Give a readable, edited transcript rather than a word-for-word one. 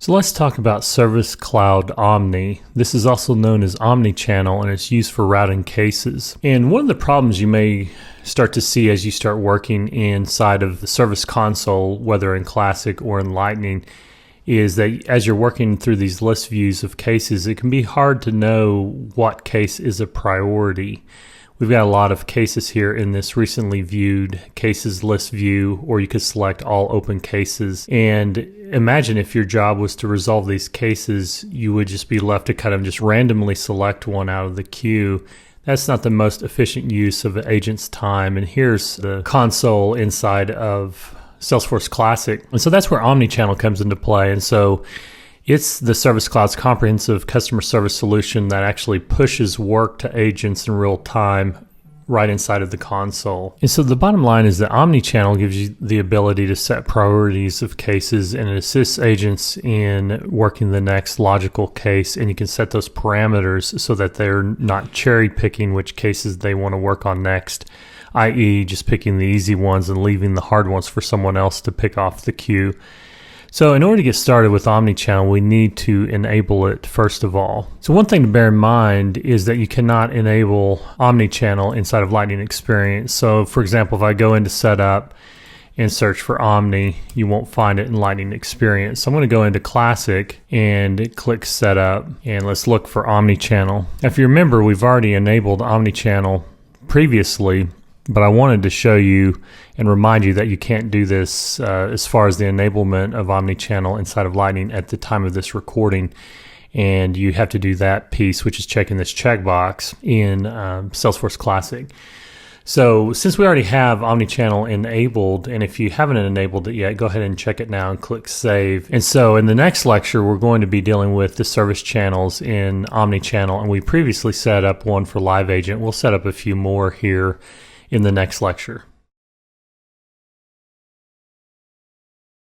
So let's talk about Service Cloud Omni. This is also known as OmniChannel, and it's used for routing cases. And one of the problems you may start to see as you start working inside of the Service Console, whether in Classic or in Lightning, is that as you're working through these list views of cases, it can be hard to know what case is a priority. We've got a lot of cases here in this recently viewed cases list view, or you could select all open cases. And imagine if your job was to resolve these cases, you would just be left to kind of just randomly select one out of the queue. That's not the most efficient use of an agent's time. And here's the console inside of Salesforce Classic. And so that's where OmniChannel comes into play. And so it's the Service Cloud's comprehensive customer service solution that actually pushes work to agents in real time right inside of the console. And so the bottom line is that OmniChannel gives you the ability to set priorities of cases, and it assists agents in working the next logical case, and you can set those parameters so that they're not cherry picking which cases they want to work on next, i.e. just picking the easy ones and leaving the hard ones for someone else to pick off the queue. So in order to get started with OmniChannel, we need to enable it first of all. So one thing to bear in mind is that you cannot enable OmniChannel inside of Lightning Experience. So for example, if I go into Setup and search for Omni, you won't find it in Lightning Experience. So I'm going to go into Classic and click Setup, and let's look for OmniChannel. If you remember, we've already enabled OmniChannel previously, but I wanted to show you and remind you that you can't do this as far as the enablement of OmniChannel inside of Lightning at the time of this recording. And you have to do that piece, which is checking this checkbox in Salesforce Classic. So since we already have OmniChannel enabled, and if you haven't enabled it yet, go ahead and check it now and click Save. And so in the next lecture, we're going to be dealing with the service channels in OmniChannel, and we previously set up one for Live Agent. We'll set up a few more here in the next lecture.